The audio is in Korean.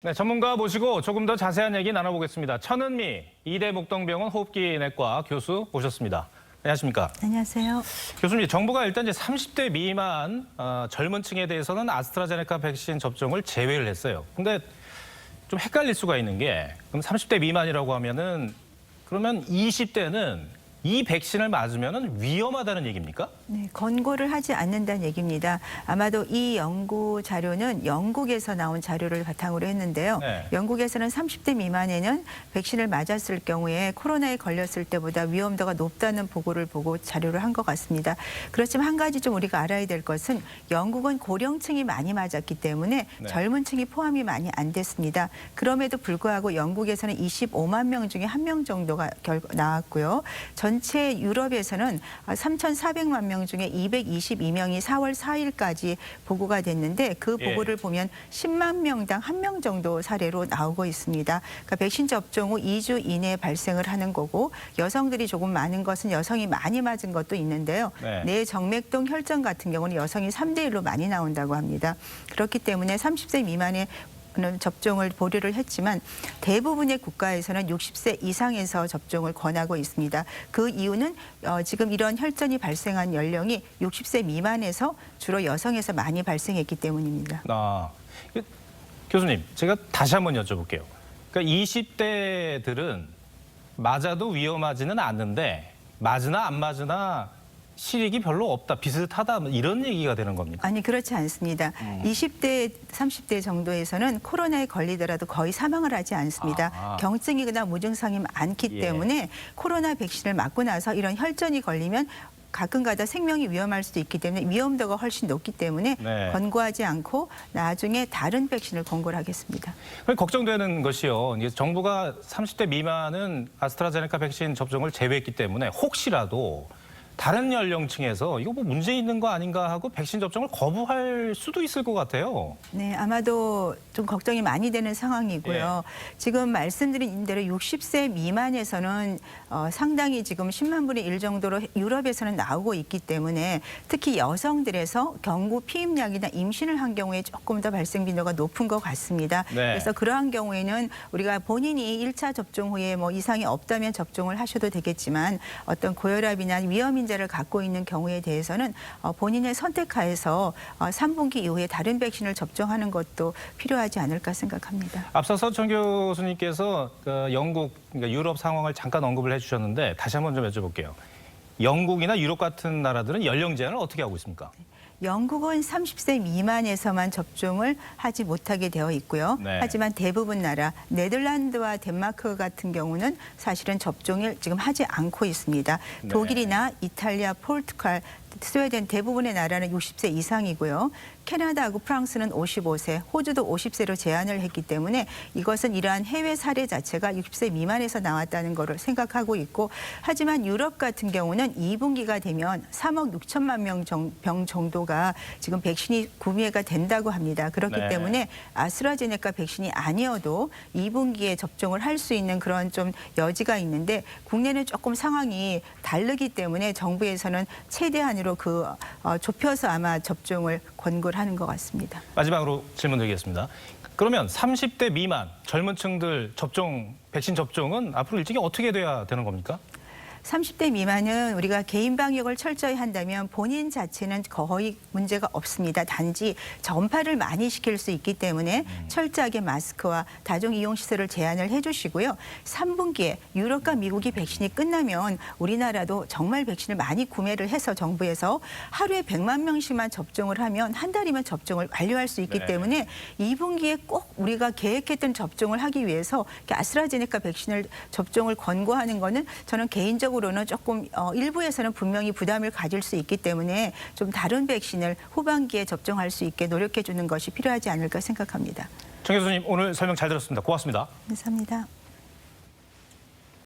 네, 전문가 모시고 조금 더 자세한 얘기 나눠보겠습니다. 천은미 이대목동병원 호흡기내과 교수 모셨습니다. 안녕하십니까? 안녕하세요. 교수님, 정부가 일단 이제 30대 미만 젊은 층에 대해서는 아스트라제네카 백신 접종을 제외를 했어요. 근데 좀 헷갈릴 수가 있는 게 그럼 30대 미만이라고 하면은 그러면 20대는 이 백신을 맞으면은 위험하다는 얘기입니까? 네, 권고를 하지 않는다는 얘기입니다. 아마도 이 연구 자료는 영국에서 나온 자료를 바탕으로 했는데요. 네. 영국에서는 30대 미만에는 백신을 맞았을 경우에 코로나에 걸렸을 때보다 위험도가 높다는 보고를 보고 자료를 한 것 같습니다. 그렇지만 한 가지 좀 우리가 알아야 될 것은 영국은 고령층이 많이 맞았기 때문에 네. 젊은 젊은 층이 포함이 많이 안 됐습니다. 그럼에도 불구하고 영국에서는 25만 명 중에 1명 정도가 나왔고요. 전체 유럽에서는 3,400만 명 중에 222명이 4월 4일까지 보고가 됐는데 그 보고를 보면 10만 명당 1명 정도 사례로 나오고 있습니다. 그러니까 백신 접종 후 2주 이내에 발생을 하는 거고 여성들이 조금 많은 것은 여성이 많이 맞은 것도 있는데요. 네. 뇌정맥동 혈전 같은 경우는 여성이 3대 1로 많이 나온다고 합니다. 그렇기 때문에 30세 미만의 접종을 보류를 했지만 대부분의 국가에서는 60세 이상에서 접종을 권하고 있습니다. 그 이유는 지금 이런 혈전이 발생한 연령이 60세 미만에서 주로 여성에서 많이 발생했기 때문입니다. 교수님, 제가 다시 한번 여쭤볼게요. 그러니까 20대들은 맞아도 위험하지는 않는데 맞으나 안 맞으나 실익이 별로 없다, 비슷하다 이런 얘기가 되는 겁니까? 아니 그렇지 않습니다. 20대, 30대 정도에서는 코로나에 걸리더라도 거의 사망을 하지 않습니다. 경증이거나 무증상이 많기 때문에 코로나 백신을 맞고 나서 이런 혈전이 걸리면 가끔가다 생명이 위험할 수도 있기 때문에 위험도가 훨씬 높기 때문에 권고하지 않고 나중에 다른 백신을 권고를 하겠습니다. 걱정되는 것이요. 이제 정부가 30대 미만은 아스트라제네카 백신 접종을 제외했기 때문에 혹시라도 다른 연령층에서 이거 뭐 문제 있는 거 아닌가 하고 백신 접종을 거부할 수도 있을 것 같아요. 네, 아마도 좀 걱정이 많이 되는 상황이고요. 지금 말씀드린 대로 60세 미만에서는 상당히 지금 10만 분의 1 정도로 유럽에서는 나오고 있기 때문에 특히 여성들에서 경구 피임약이나 임신을 한 경우에 조금 더 발생 빈도가 높은 것 같습니다. 그래서 그러한 경우에는 우리가 본인이 1차 접종 후에 뭐 이상이 없다면 접종을 하셔도 되겠지만 어떤 고혈압이나 위험 인자를 갖고 있는 경우에 대해서는 본인의 선택하에서 3분기 이후에 다른 백신을 접종하는 것도 필요하지 않을까 생각합니다. 앞서서 정 교수님께서 영국, 그러니까 유럽 상황을 잠깐 언급을 해주셨는데 다시 한번 좀 여쭤볼게요. 영국이나 유럽 같은 나라들은 연령 제한을 어떻게 하고 있습니까? 영국은 30세 미만에서만 접종을 하지 못하게 되어 있고요. 하지만 대부분 나라, 네덜란드와 덴마크 같은 경우는 사실은 접종을 지금 하지 않고 있습니다. 독일이나 이탈리아, 포르투갈, 스웨덴 대부분의 나라는 60세 이상이고요. 캐나다하고 프랑스는 55세, 호주도 50세로 제한을 했기 때문에 이것은 이러한 해외 사례 자체가 60세 미만에서 나왔다는 것을 생각하고 있고 하지만 유럽 같은 경우는 2분기가 되면 3억 6천만 명 정도가 지금 백신이 구매가 된다고 합니다. 그렇기 때문에 아스트라제네카 백신이 아니어도 2분기에 접종을 할 수 있는 그런 좀 여지가 있는데 국내는 조금 상황이 다르기 때문에 정부에서는 최대한으로 좁혀서 아마 접종을 권고를 하는 것 같습니다. 마지막으로 질문 드리겠습니다. 그러면 30대 미만 젊은 층들 백신 접종은 앞으로 일정이 어떻게 돼야 되는 겁니까? 30대 미만은 우리가 개인 방역을 철저히 한다면 본인 자체는 거의 문제가 없습니다. 단지 전파를 많이 시킬 수 있기 때문에 철저하게 마스크와 다중이용시설을 제한을 해주시고요. 3분기에 유럽과 미국이 백신이 끝나면 우리나라도 정말 백신을 많이 구매를 해서 정부에서 하루에 100만 명씩만 접종을 하면 한 달이면 접종을 완료할 수 있기 때문에 2분기에 꼭 우리가 계획했던 접종을 하기 위해서 아스트라제네카 백신을 접종을 권고하는 거는 저는 개인적으로는 조금 일부에서는 분명히 부담을 가질 수 있기 때문에 좀 다른 백신을 후반기에 접종할 수 있게 노력해 주는 것이 필요하지 않을까 생각합니다. 정 교수님, 오늘 설명 잘 들었습니다. 고맙습니다. 감사합니다.